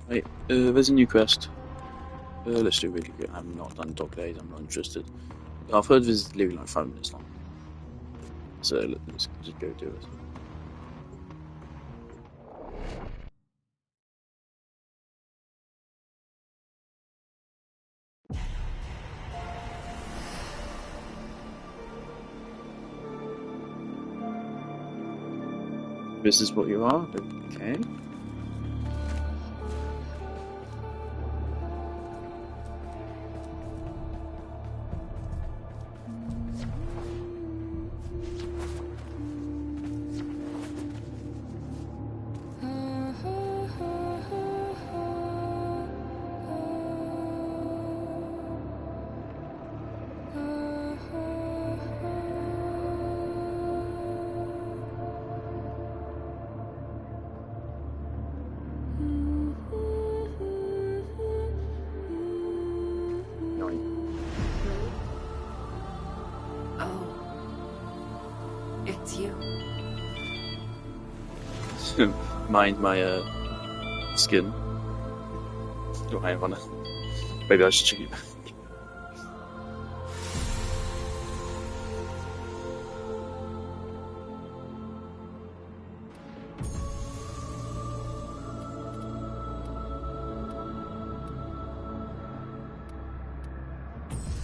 Right, there's a new quest. Let's do it really quick. I've not done Dog Days, I'm not interested. I've heard this is leaving like 5 minutes long. So let's just go do it. This is what you are? Okay. Mind my skin. Oh, hang on. Maybe I should check it back.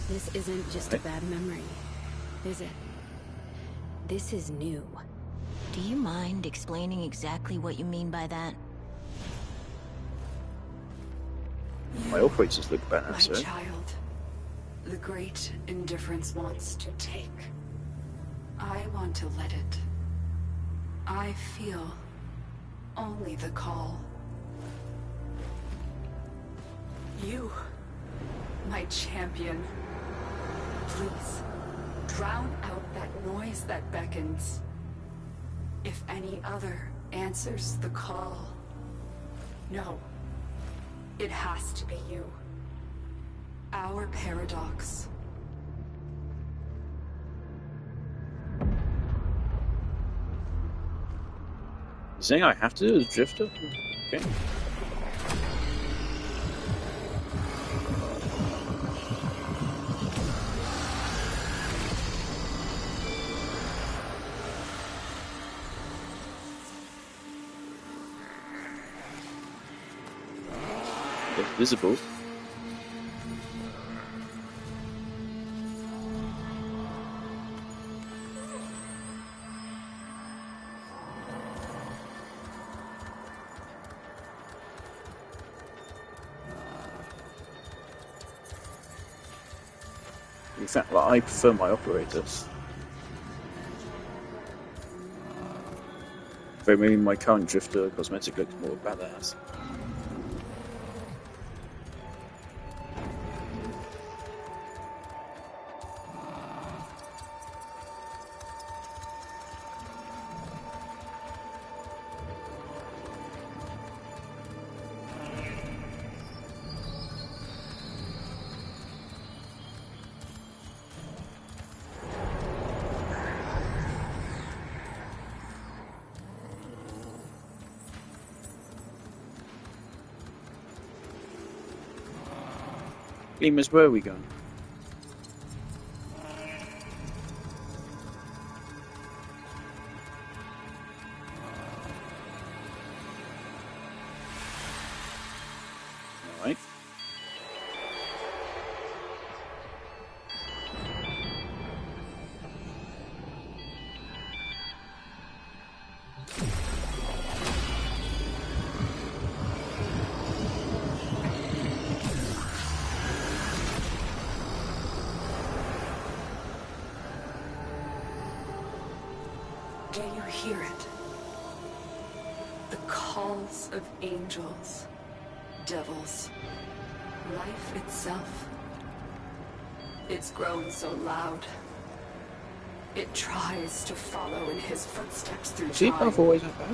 This isn't just a bad memory, is it? This is new. Do you mind explaining exactly what you mean by that? My operators look better, My so. child, the great indifference wants to take. I want to let it. I feel only the call. You, my champion, please drown out that noise that beckons. If any other answers the call, no, it has to be you. Our paradox. You saying I have to do as Drifter? Okay. Visible. In fact, like, I prefer my operators. Though maybe my current Drifter cosmetic looks more badass. Lemurs, where are we going? Alright. Do you hear it? The calls of angels, devils, life itself. It's grown so loud. It tries to follow in his footsteps through See, time. I've always had that.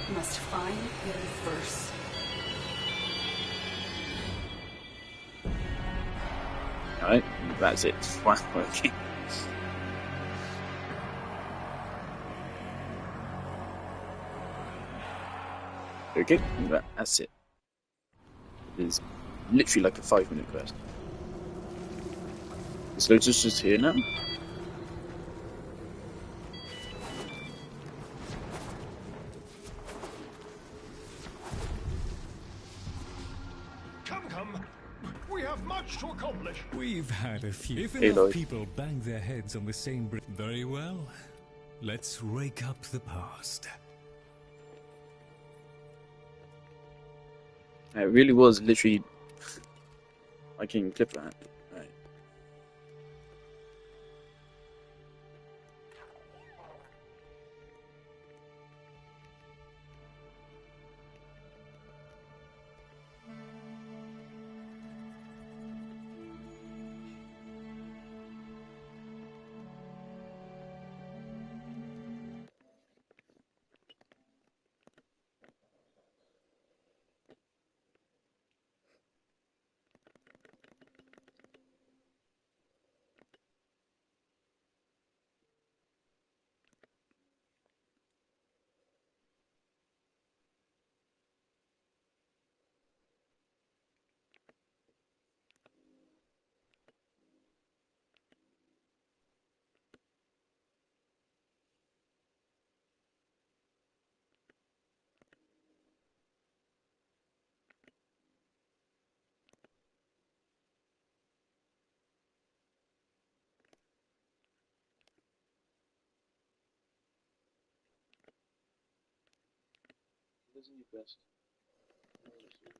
You must find him first. Alright, that's it. Wow, okay. Okay, that's it. It is literally like a 5-minute quest. Is Lotus just here now? Come. We have much to accomplish. We've had a few. If Hey, enough Lloyd. people bang their heads on the same brick. Very well. Let's rake up the past. It really was literally. I can clip that. Right.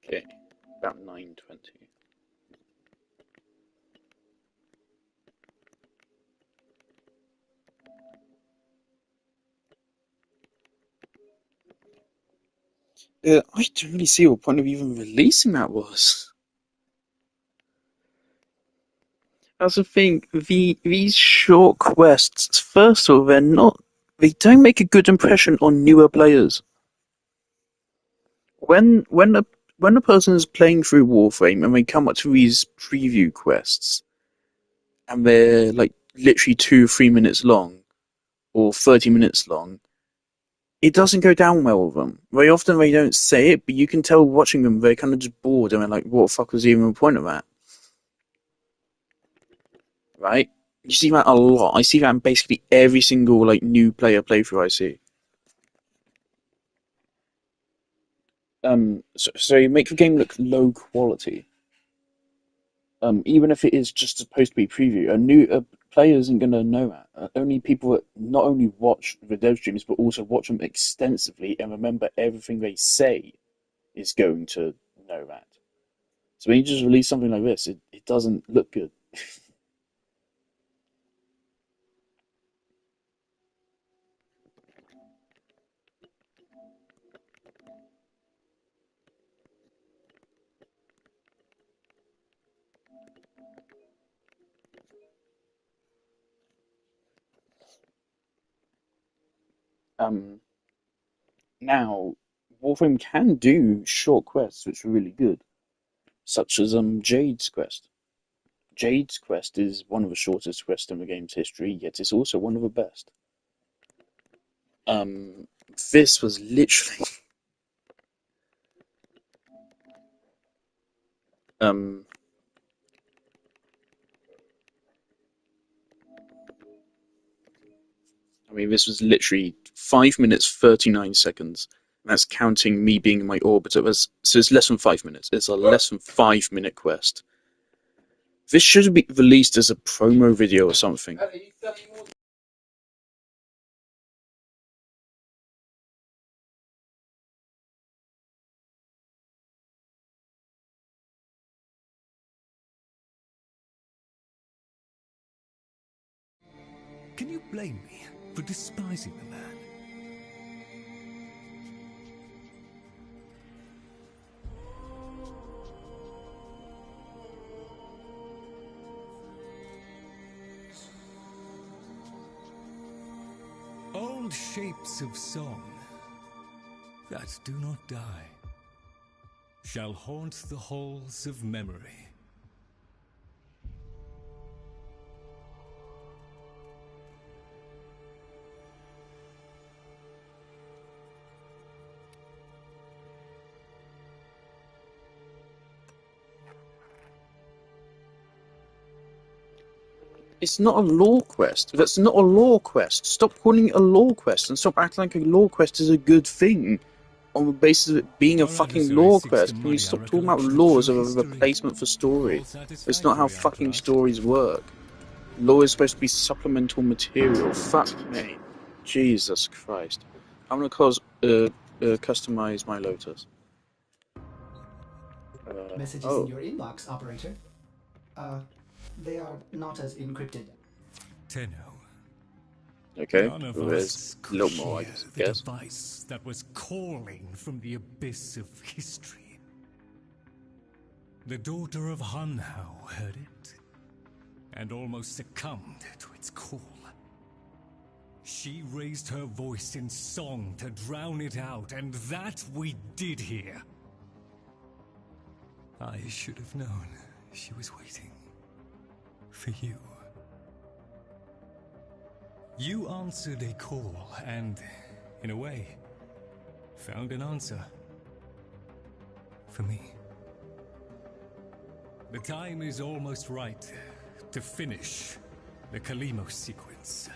Okay, about 9:20. I don't really see what point of even releasing that was. That's the thing. These short quests, first of all, they don't make a good impression on newer players. When a person is playing through Warframe and they come up to these preview quests and they're like literally 2-3 minutes long or 30 minutes long, it doesn't go down well with them. Very often they don't say it, but you can tell watching them they're kind of just bored and they're like, what the fuck was even the point of that? Right? You see that a lot. I see that in basically every single like new player playthrough I see. So you make the game look low quality. Even if it is just supposed to be preview, a player isn't going to know that. Only people that not only watch the dev streams but also watch them extensively and remember everything they say is going to know that. So when you just release something like this, it doesn't look good. Um, Now, Warframe can do short quests which are really good, such as Jade's quest. Jade's quest is one of the shortest quests in the game's history, yet it's also one of the best. Um, this was literally um this was literally 5 minutes 39 seconds. That's counting me being in my orbiter. So it's less than 5 minutes. It's a less than 5 minute quest. This should be released as a promo video or something. Can you blame me for despising the man? Old shapes of song that do not die shall haunt the halls of memory. It's not a lore quest. That's not a lore quest. Stop calling it a lore quest and stop acting like a lore quest is a good thing on the basis of it being a fucking lore quest. Can you stop talking about lore as a replacement for story? That's not how fucking stories work. Lore is supposed to be supplemental material. Fuck me. Jesus Christ. I'm gonna customize my Lotus. Messages in your inbox, operator. They are not as encrypted. Tenno. Okay, None of there's us a could little more, I hear the guess. device that was calling from the abyss of history. The daughter of Hanhao heard it, and almost succumbed to its call. She raised her voice in song to drown it out, and that we did hear. I should have known she was waiting for you. You answered a call and, in a way, found an answer. For me. The time is almost right to finish the Kalimos sequence.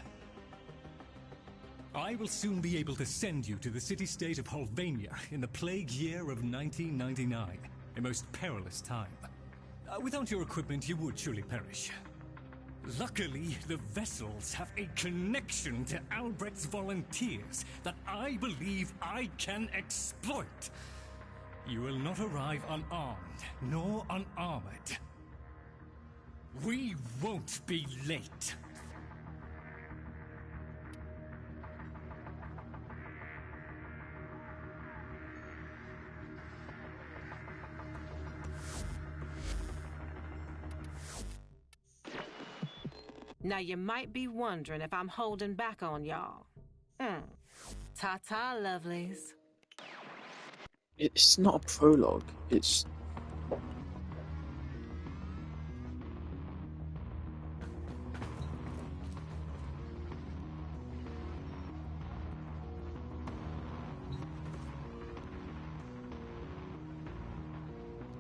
I will soon be able to send you to the city-state of Holvania in the plague year of 1999, a most perilous time. Without your equipment, you would surely perish. Luckily, the vessels have a connection to Albrecht's volunteers that I believe I can exploit. You will not arrive unarmed, nor unarmored. We won't be late. Now you might be wondering if I'm holding back on y'all. Ta-ta, lovelies. It's not a prologue, it's...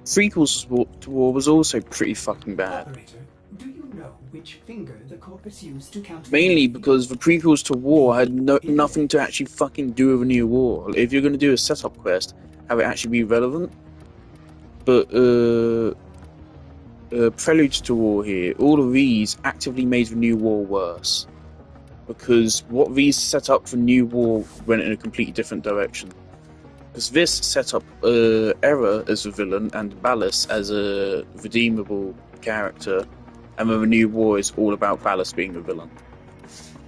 Prequels to War was also pretty fucking bad. Operator, do you know which finger the corpus used to count? Mainly because the prequels to War had nothing to actually fucking do with a new war. If you're going to do a setup quest, have it actually be relevant. But Preludes to War here, all of these actively made the new war worse. Because what these set up for new war went in a completely different direction. Because this set up Era as a villain and Ballas as a redeemable character, and then the new war is all about Ballas being the villain.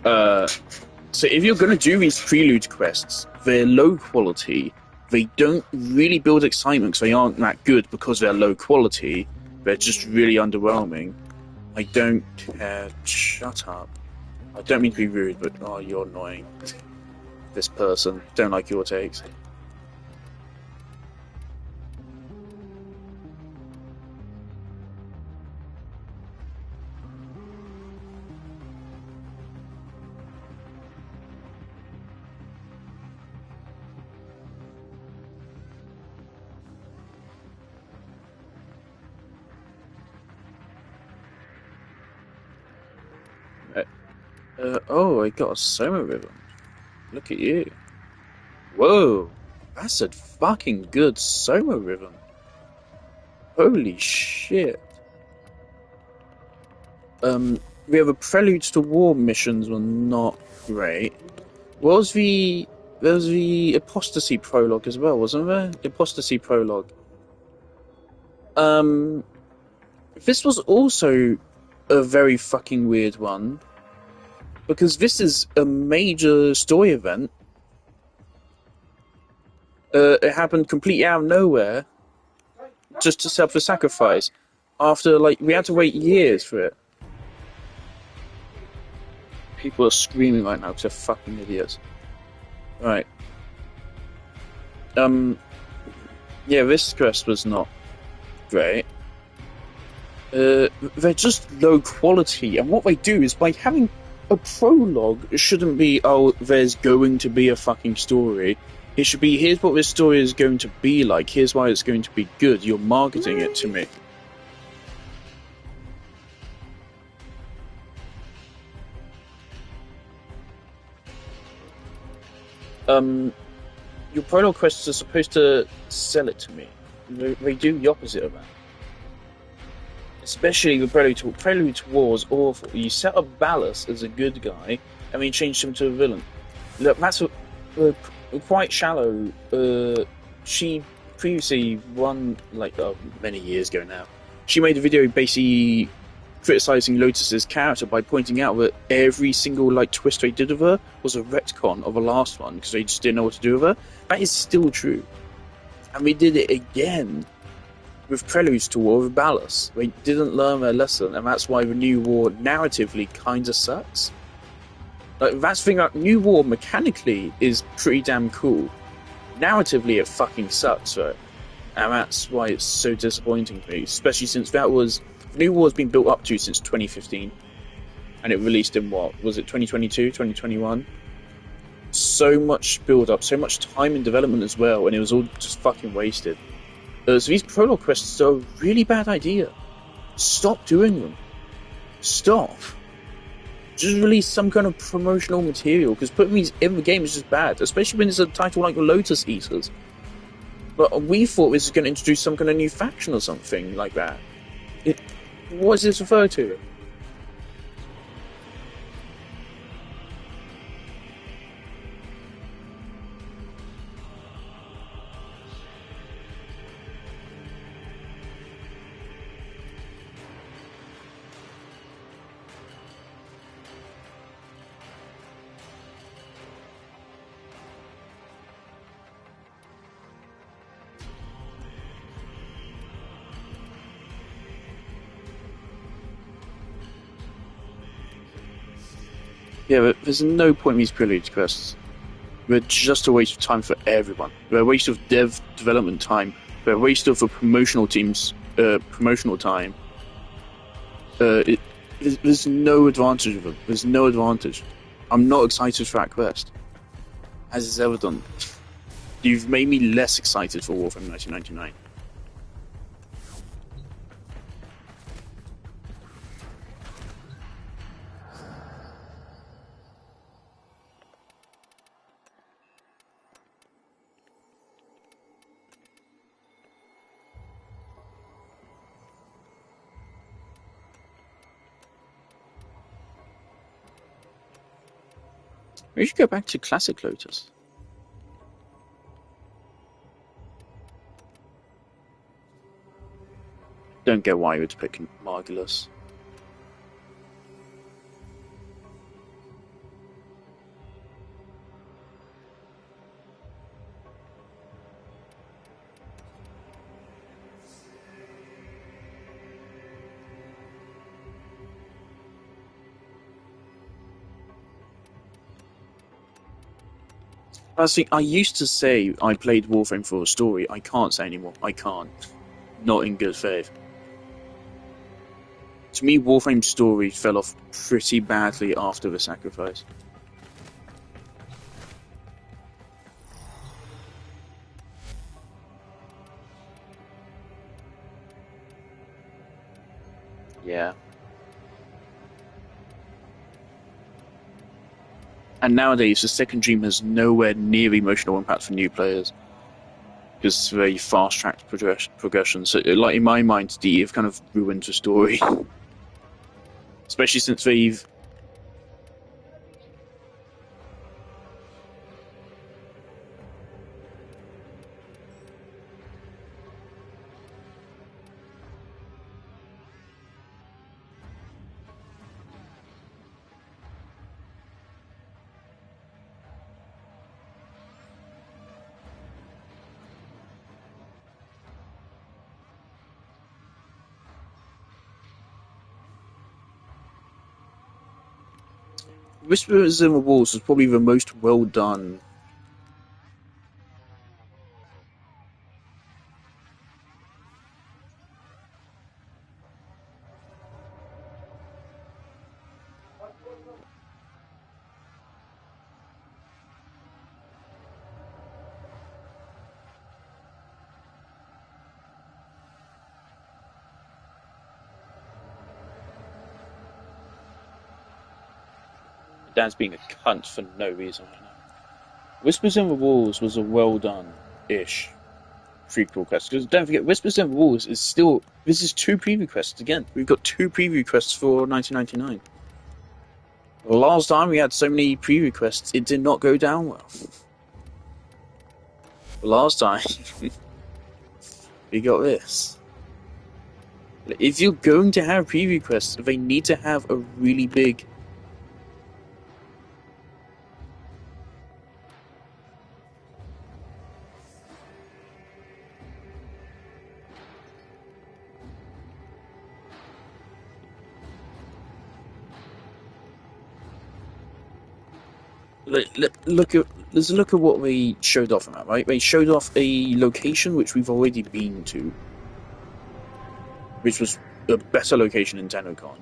So if you're going to do these prelude quests, they're low quality. They don't really build excitement because they aren't that good because they're low quality. They're just really underwhelming. I don't care. Shut up. I don't mean to be rude, but oh, you're annoying. This person. Don't like your takes. Oh, I got a Soma ribbon. Look at you. Whoa, that's a fucking good Soma ribbon. Holy shit. We have a Preludes to War missions were not great. What was there was the Apostasy prologue as well, wasn't there? Apostasy prologue. This was also a very fucking weird one. Because this is a major story event. It happened completely out of nowhere. Just to set up for sacrifice. After, we had to wait years for it. People are screaming right now because they're fucking idiots. Right. Yeah, this quest was not great. They're just low quality. And what they do is by having a prologue shouldn't be, oh, there's going to be a fucking story. It should be, here's what this story is going to be like, here's why it's going to be good, you're marketing it to me. your prologue quests are supposed to sell it to me. They do the opposite of that. Especially with Prelude to War is awful. You set up Ballast as a good guy, and then you changed him to a villain. Look, that's quite shallow. She previously won, like, many years ago now. She made a video basically criticizing Lotus's character by pointing out that every single like twist they did of her was a retcon of the last one because they just didn't know what to do with her. That is still true, and we did it again with Preludes to War with Ballast. They didn't learn their lesson, and that's why the New War narratively kinda sucks. Like, that's the thing, like, New War mechanically is pretty damn cool. Narratively, it fucking sucks, though. And that's why it's so disappointing to me, especially since New War has been built up to since 2015. And it released in, what, was it 2022, 2021? So much build-up, so much time in development as well, and it was all just fucking wasted. So these prologue quests are a really bad idea. Stop doing them. Stop. Just release some kind of promotional material, because putting these in the game is just bad, especially when it's a title like Lotus Eaters. But we thought this was going to introduce some kind of new faction or something like that. What is this referred to? Yeah, but there's no point in these Prelude quests. They're just a waste of time for everyone. They're a waste of development time. They're a waste of the promotional team's promotional time. There's no advantage of them. There's no advantage. I'm not excited for that quest, as it's ever done. You've made me less excited for Warframe 1999. We should go back to classic Lotus. Don't get why you would pick Margulis. I used to say I played Warframe for a story. I can't say anymore. I can't. Not in good faith. To me, Warframe's story fell off pretty badly after the sacrifice. Yeah. And nowadays, the second dream has nowhere near emotional impact for new players. Because it's very fast-tracked progression. So, like, in my mind, have kind of ruined the story. Especially since they've... Whispers in the Walls was probably the most well done. Dan's being a cunt for no reason right now. Whispers in the Walls was a well done-ish prequel quest. Because don't forget, Whispers in the Walls is still... This is 2 preview quests again. We've got 2 preview quests for 1999. The last time we had so many preview quests, it did not go down well. The last time, we got this. If you're going to have preview quests, they need to have a really big... Let's look at what they showed off on that, right? They showed off a location which we've already been to, which was a better location in TennoCon.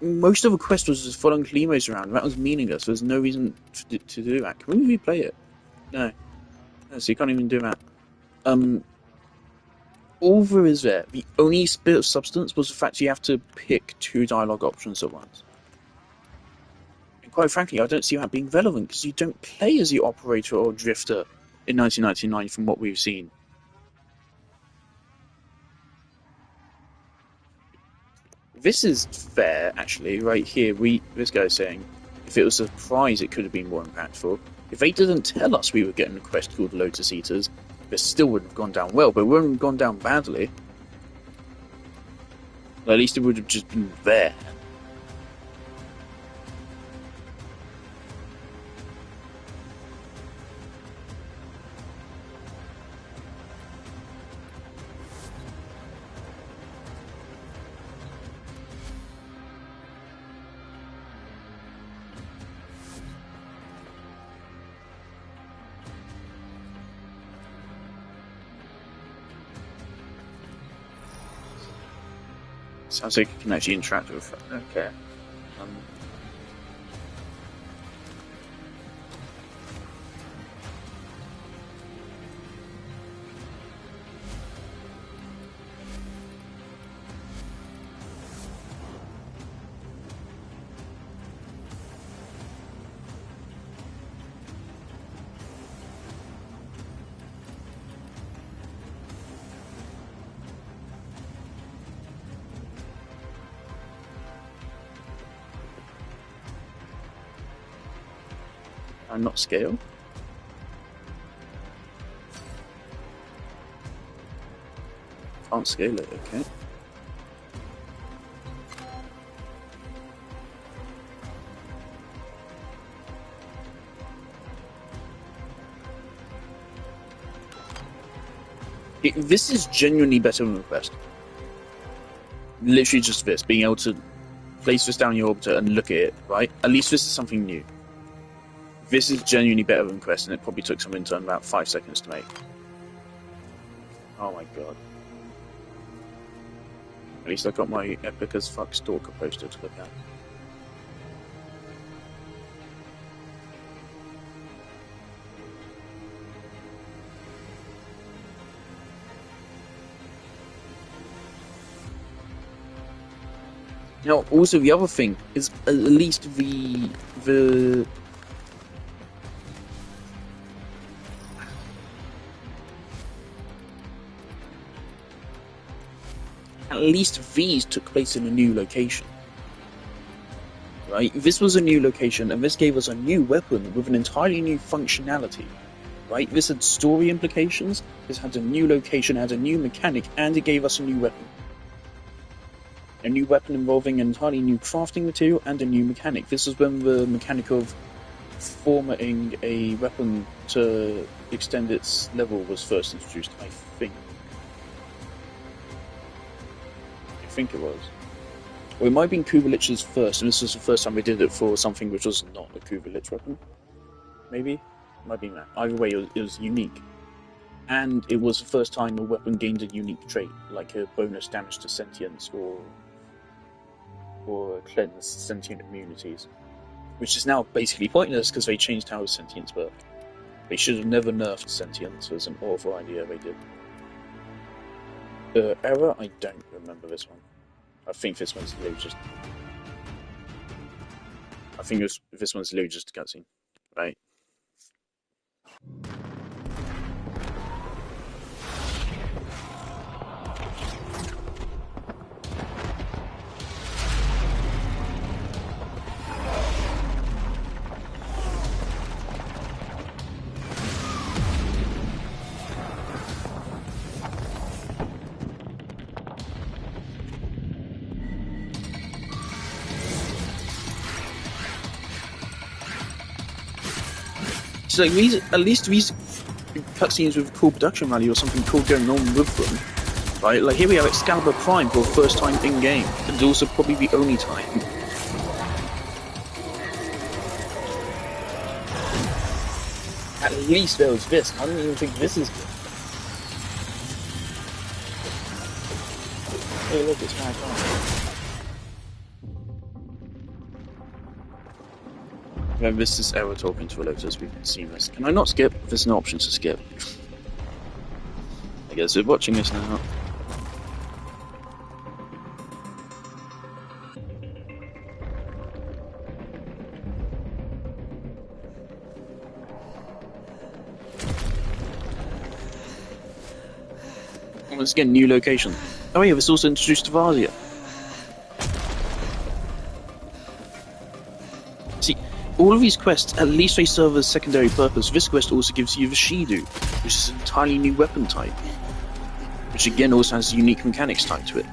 Most of the quest was just following Climos around. That was meaningless. There's no reason to do that. Can we replay it? No. So you can't even do that. All there is there, the only bit of substance was the fact you have to pick 2 dialogue options at once. And quite frankly, I don't see that being relevant, because you don't play as the operator or drifter in 1999 from what we've seen. This is fair, actually, right here. This guy's saying, if it was a prize, it could have been more impactful. If they didn't tell us we were getting a quest called Lotus Eaters, this still wouldn't have gone down well, but it wouldn't have gone down badly. At least it would have just been there. Sounds like you can actually interact with it. Okay. And not scale. Can't scale it, okay. This is genuinely better than the Quest. Literally just this, being able to place this down your orbiter and look at it, right? At least this is something new. This is genuinely better than Quest, and it probably took some intern about 5 seconds to make. Oh my god. At least I got my epic as fuck stalker poster to look at. Now, also the other thing is at least the at least these took place in a new location. Right? This was a new location, and this gave us a new weapon with an entirely new functionality. Right? This had story implications, this had a new location, had a new mechanic, and it gave us a new weapon. A new weapon involving an entirely new crafting material and a new mechanic. This is when the mechanic of formatting a weapon to extend its level was first introduced, I think. I think it was. Or it might have been Kubelich's first, and this was the first time we did it for something which was not a Kubelich weapon. Maybe? It might be that. Either way, it was unique. And it was the first time a weapon gained a unique trait, like a bonus damage to sentience or cleanse sentient immunities. Which is now basically pointless because they changed how sentience worked. They should have never nerfed sentience. It was an awful idea they did. Error? I don't remember this one. I think this one's literally just... I think this one's literally just a cutscene, right? So like at least these cutscenes with cool production value or something cool going on with them, right? Like here we have Excalibur Prime for the first time in game, and also probably the only time. At least there was this. I don't even think this is good. Hey, look, it's my car. Remember, this is Error talking to a Lotus. We've seen this. Can I not skip? There's no option to skip. I guess we're watching this now. Once again, new location. Oh yeah, this also introduced to Varzia. See, all of these quests, at least they serve a secondary purpose. This quest also gives you the Shidu, which is an entirely new weapon type, which again also has unique mechanics tied to it.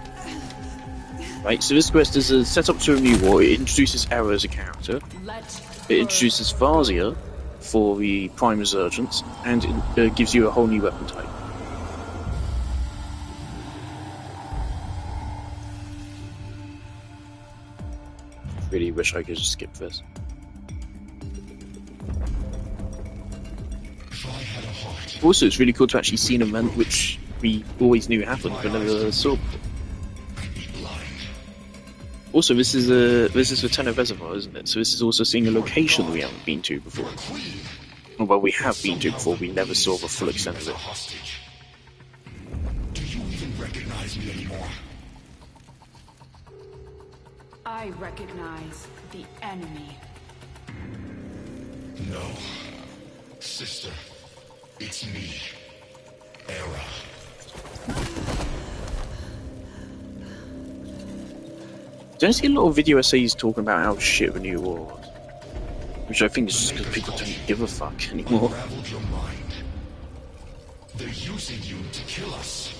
Right, so this quest is a setup to a new war. It introduces Error as a character, it introduces Varzia for the Prime Resurgence, and it gives you a whole new weapon type. Really wish I could just skip this. Also, it's really cool to actually see an event which we always knew happened but never saw before. Also, this is the Tenor Reservoir, isn't it? So this is also seeing a location we haven't been to before. Well, we have been to before, we never saw the full extent of it. Do you even recognize me anymore? I recognize the enemy. No. Sister, it's me. Era. Don't see a lot of video essays talking about how shit the new war was. Which I think is just because people don't give a fuck anymore. Unraveled your mind. They're using you to kill us.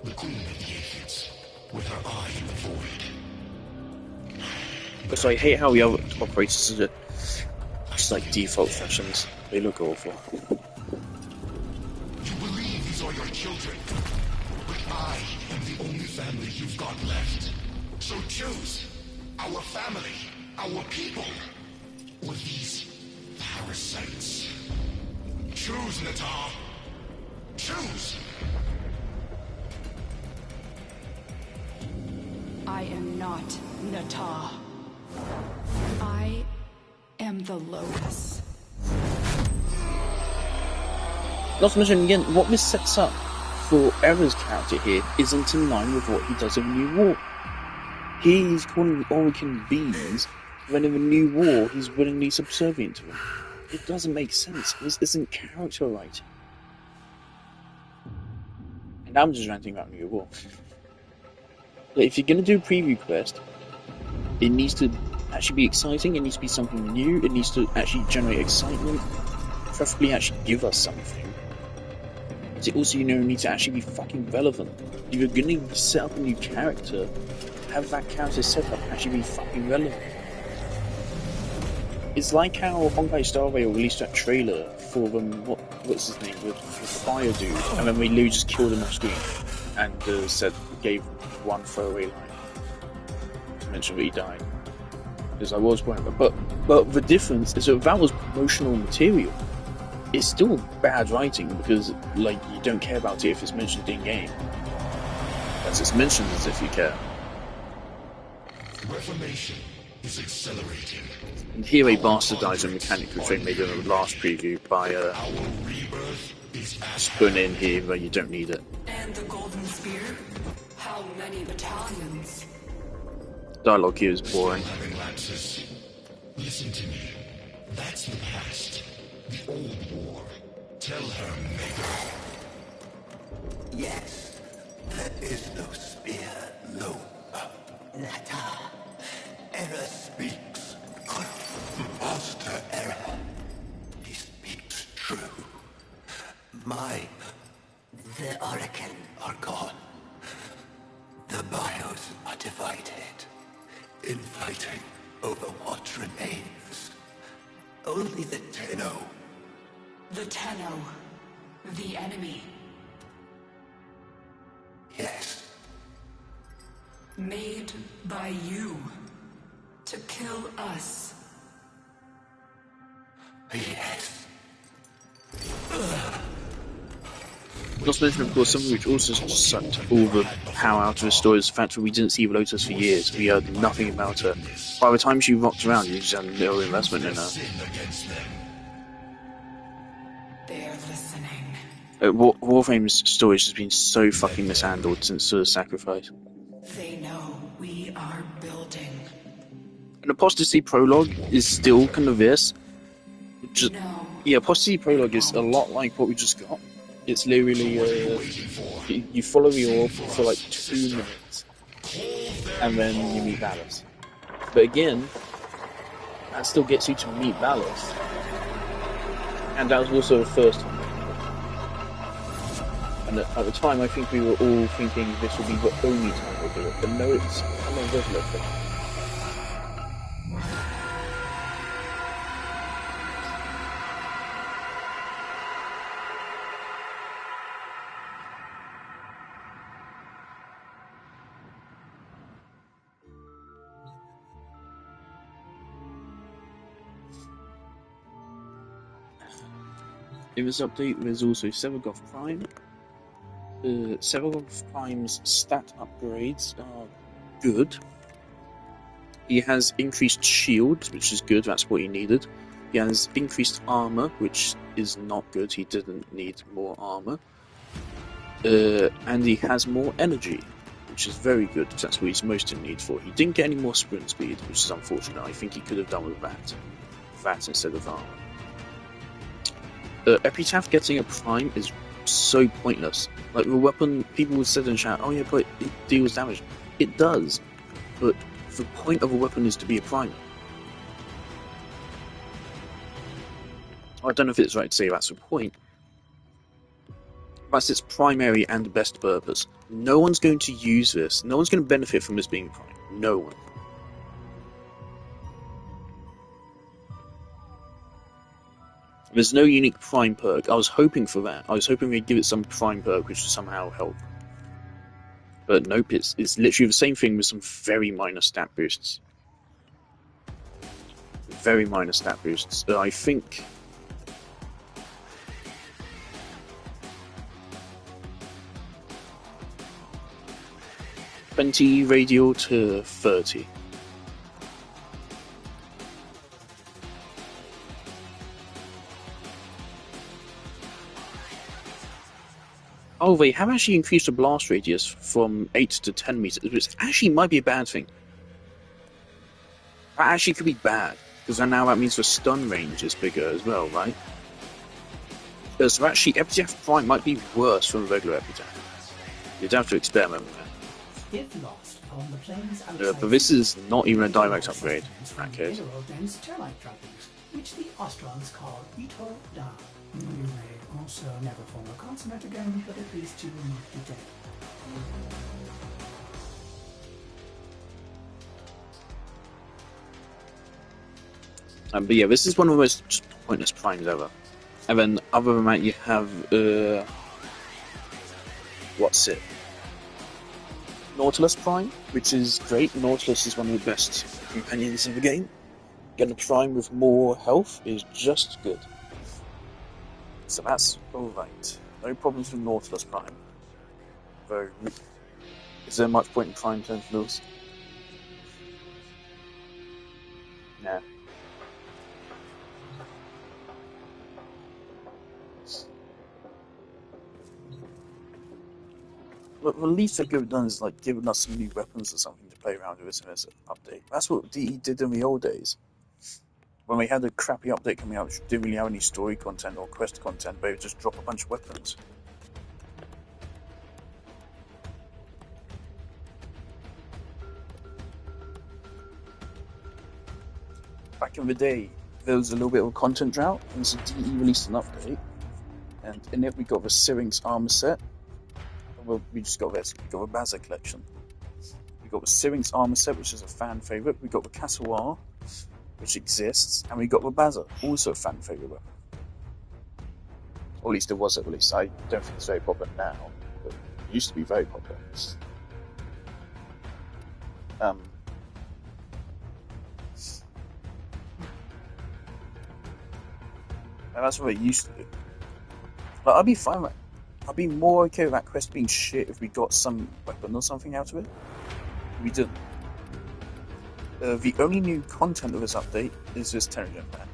The Queen of the Aphids, with her eye in the void. Because I hate how the other operators are just like default fashions. They look awful. You believe these are your children, but I am the only family you've got left. So choose our family, our people, or these parasites. Choose, Natal. Choose. I am not Natah. I am the Lotus. Not to mention, again, what this sets up for Error's character here isn't in line with what he does in the New War. He's calling Orican beings, when in the New War he's willingly subservient to them. It doesn't make sense. This isn't character writing. And I'm just ranting about New War. But if you're going to do a preview quest, it needs to actually be exciting, it needs to be something new, it needs to actually generate excitement, preferably actually give us something. But it also, needs to actually be fucking relevant. If you're going to set up a new character, have that character set up actually be fucking relevant. It's like how Honkai Star Rail released that trailer for them, what's his name, with the fire dude, and then we literally just killed him off screen, and gave one throwaway line to mention that he died. Because I was worried about, but the difference is that was promotional material. It's still bad writing because, like, you don't care about it if it's mentioned in game. As it's mentioned as if you care. Reformation is accelerating. And here they bastardized a mechanic which they made in the last preview by just putting in here where you don't need it. And the Golden Spear? How many battalions? Dialogue here is boring. Listen to me. That's the past. The old war. Tell her, Maker. Yes, there is no spear, no Nata. Error speaks. Master Error. He speaks true. Mine. The Oracle are gone. The bios are divided. Infighting over what remains. Only the Tenno. The Tenno. The enemy. Yes. Made by you. To kill us. Yes. Not to mention, of course, something which also sucked all the power out of the story is the fact that we didn't see Lotus for years. We heard nothing about her. By the time she rocked around, you just had no investment in her. They're listening. Warframe's story has been so fucking mishandled since the sacrifice. They know we are building. An Apostasy prologue is still kind of this. Just, No. yeah, Apostasy prologue is a lot like what we just got. It's literally you follow the orb for like 2 minutes, and then you meet Valis. But again, that still gets you to meet Valis, and that was also the first time. And at the time, I think we were all thinking this would be the only time we'll do it, but no, it's kind of regular thing. In this update, there's also Sevagoth Prime. Sevagoth Prime's stat upgrades are good. He has increased shields, which is good, that's what he needed. He has increased armor, which is not good, he didn't need more armor. And he has more energy, which is very good, because that's what he's most in need for. He didn't get any more sprint speed, which is unfortunate. I think he could have done with that. That instead of armor. Epitaph getting a prime is so pointless. Like, the weapon, people would sit in chat, oh yeah, but it deals damage. It does, but the point of a weapon is to be a prime. I don't know if it's right to say that's the point. That's its primary and best purpose. No one's going to use this. No one's going to benefit from this being a prime. No one. There's no unique prime perk. I was hoping for that. I was hoping they'd give it some prime perk which would somehow help. But nope, it's literally the same thing with some very minor stat boosts. Very minor stat boosts. I think... $20 radial to 30. Oh, they have actually increased the blast radius from 8 to 10 meters, which actually might be a bad thing. That actually could be bad, because now that means the stun range is bigger as well, right? So actually, Epitaph Prime might be worse from a regular Epitaph. You'd have to experiment with that. If lost on the plains outside, But this is not even a direct upgrade, in that case. Dense termite droppings, which the Ostrons call Ito Da. You may also never form a consonant again, but at least you will not be dead. But yeah, this is one of the most pointless primes ever. And then, other than that, you have, what's it? Nautilus Prime, which is great. Nautilus is one of the best companions in the game. Getting a Prime with more health is just good. So that's alright. No problems with Nautilus Prime. Though, is there much point in Prime Sentinels? Nah. But the least they could have done is like given us some new weapons or something to play around with as an update. That's what DE did in the old days. When we had a crappy update coming out which didn't really have any story content or quest content, they would just drop a bunch of weapons. Back in the day, there was a little bit of a content drought, and so DE released an update, and in it we got the Syrinx armor set. Well, we just got this. We got the Baza collection. We got the Syrinx armor set, which is a fan favorite. We got the Cassoir, which exists, and we got the Baza, also a fan favorite weapon. Or at least it was at release. I don't think it's very popular now, but it used to be very popular. And that's what it used to do. But I'd be fine with I'd be more okay with that quest being shit if we got some weapon or something out of it. We didn't. The only new content of this update is this Terrigen pack.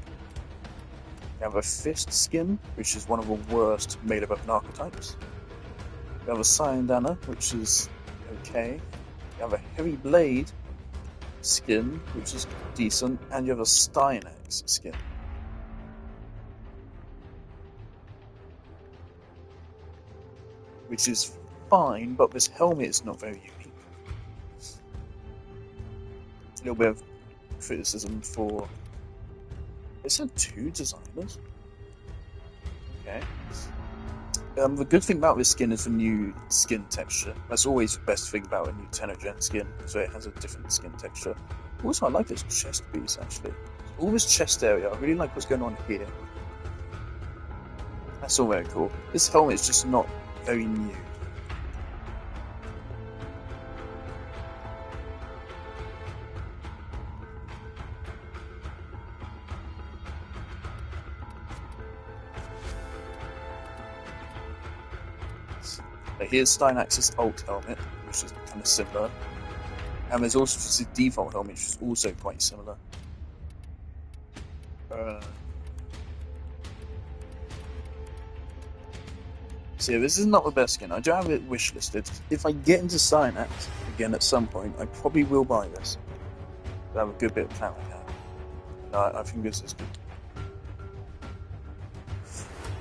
We have a Fist skin, which is one of the worst melee weapon archetypes. We have a Cyandana, which is okay. We have a Heavy Blade skin, which is decent, and you have a Stynax skin. Which is fine, but this helmet is not very unique. A little bit of criticism for... Is there 2 designers? Okay. The good thing about this skin is the new skin texture. That's always the best thing about a new Tenogen skin, so it has a different skin texture. Also, I like this chest piece, actually. All this chest area, I really like what's going on here. That's all very cool. This helmet is just not very new. Here's Stynax's alt helmet, which is kind of similar. And there's also just a default helmet, which is also quite similar. So yeah, this is not the best skin. I do have it wishlisted. If I get into Stynax again at some point, I probably will buy this. I have a good bit of clout now. I think this is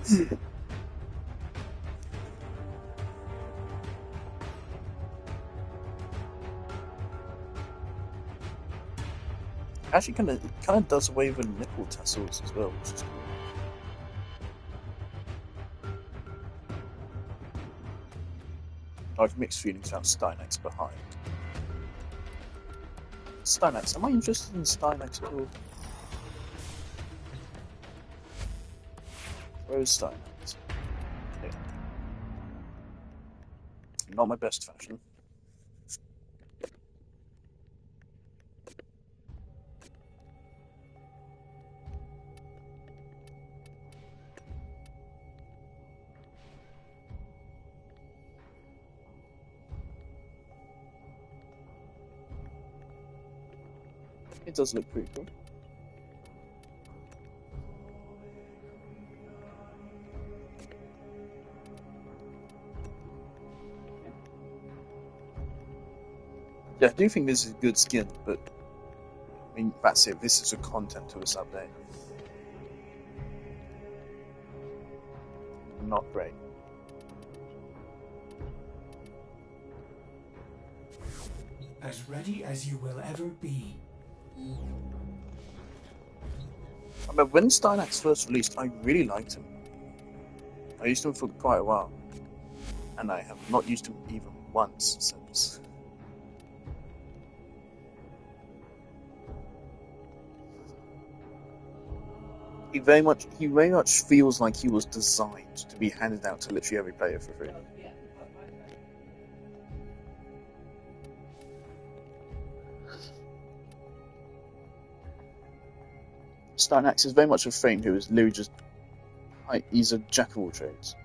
good. Actually, kind of does away with nipple tassels as well, which is cool. I have mixed feelings about Stynax behind. Stynax, am I interested in Stynax at all? Where is Stynax? Here. Not my best fashion. It does look pretty cool. Yeah, I do think this is a good skin, but I mean, that's it. This is the content to this update. Not great. As ready as you will ever be. I mean, when Stynax first released, I really liked him. I used him for quite a while, and I have not used him even once since. He very much feels like he was designed to be handed out to literally every player for free. Stynax is very much a Thane who is literally just... he's a jack of all trades.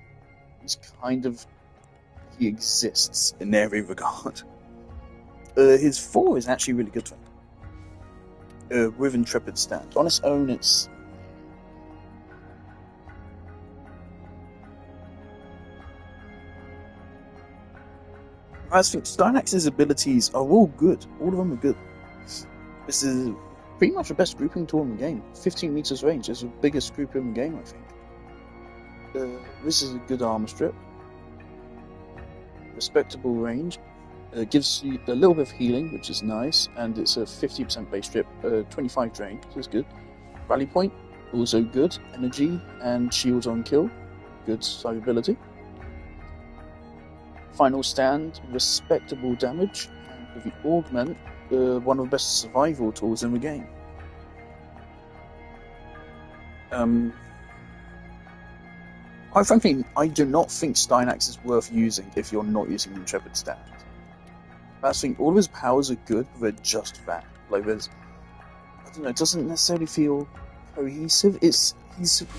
He exists in every regard. His 4 is actually really good for him. With Intrepid stand. On its own, it's... I think Stynax's abilities are all good. All of them are good. This is pretty much the best grouping tool in the game. 15 meters range is the biggest group in the game, I think. This is a good armor strip. Respectable range. Gives you a little bit of healing, which is nice, and it's a 50% base strip, 25 drain, so it's good. Rally point, also good. Energy and shields on kill, good survivability. Final stand, respectable damage, and with the augment, one of the best survival tools in the game. Quite frankly, I do not think Stynax is worth using if you're not using the Intrepid stand. I think all of his powers are good, but they're just that. Like, there's, I don't know, it doesn't necessarily feel cohesive. He's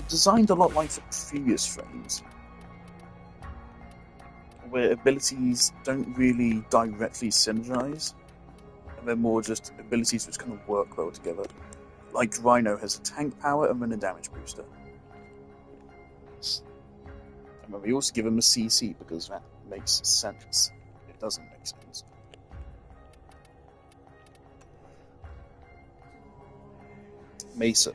designed a lot like the previous frames, where abilities don't really directly synergize, and they're more just abilities which kind of work well together. Like Rhino has a tank power and then a damage booster. And then we also give him a CC because that makes sense. It doesn't make sense. Mesa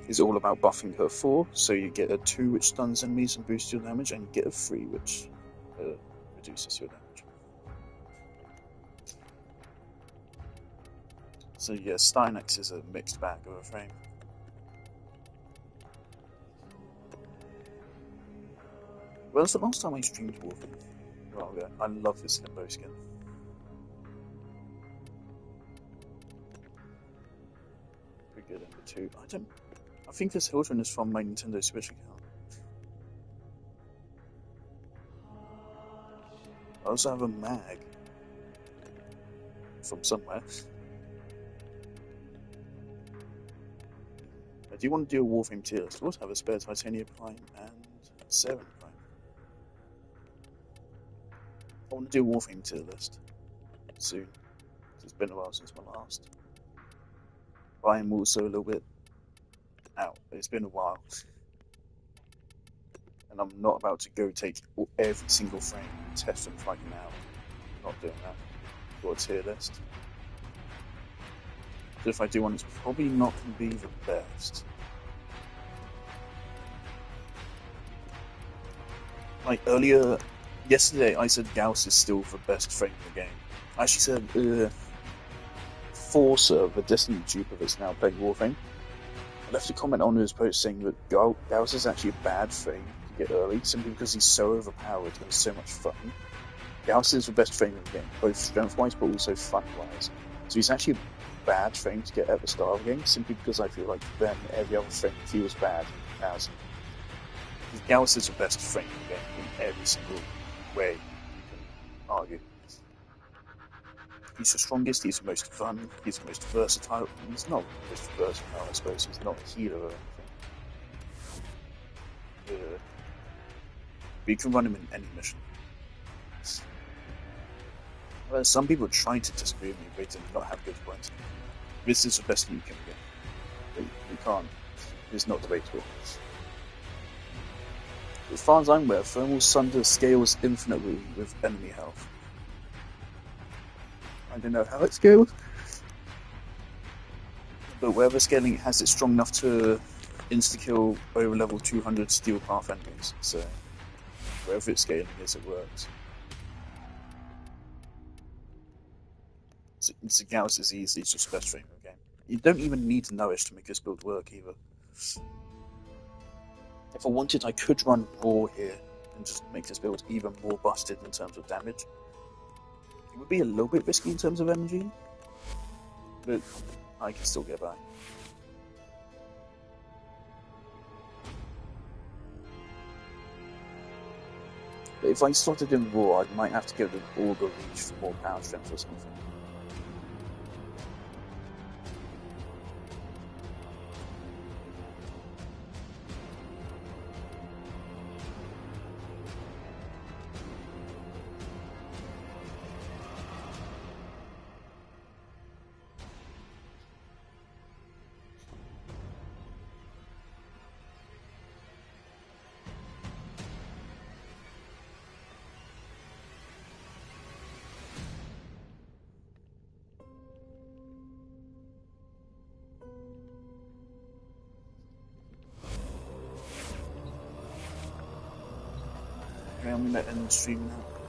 is all about buffing her 4, so you get a 2 which stuns enemies and boosts your damage, and you get a 3 which reduces your damage. So yeah, Stynax is a mixed bag of a frame. Well, that's the last time I streamed Warframe. Well, yeah, I love this Limbo skin. Pretty good number 2. I think this Hildren is from my Nintendo Switch account. I also have a mag from somewhere. I do want to do a Warframe tier list. I also have a spare Titania Prime and Saren Prime. I want to do a Warframe tier list soon. It's been a while since my last. But I am also a little bit out. It's been a while. And I'm not about to go take every single frame and test them right now. I'm not doing that. Got a tier list. So if I do one, it's probably not going to be the best. Like earlier, yesterday, I said Gauss is still the best frame in the game. I actually said Forza, the Destiny dupe of it's now playing Warframe. I left a comment on his post saying that Gauss is actually a bad frame to get early, simply because he's so overpowered and so much fun. Gauss is the best frame in the game, both strength-wise but also fun-wise. So he's actually a bad frame to get at the start of the game, simply because I feel like then every other frame feels bad as. Gauss is the best frame in the game in every single way you can argue. He's the strongest, he's the most fun, he's the most versatile. He's not the most versatile, I suppose. He's not a healer or anything. But you can run him in any mission. Well, some people try to disagree with me, but they do not have good points. This is the best you can get. You can't. It's not debatable. As far as I'm aware, Thermal Sunder scales infinitely with enemy health. I don't know how it scales, but wherever scaling has it strong enough to insta-kill over level 200 Steel Path enemies, so wherever it's scaling is, it works. So Gauss is easily just best frame of the game. You don't even need to Nourish to make this build work either. If I wanted, I could run Raw here and just make this build even more busted in terms of damage. It would be a little bit risky in terms of energy, but I can still get by. But if I started in Raw, I might have to go to Augur Reach for more power strength or something. I'm gonna end stream now.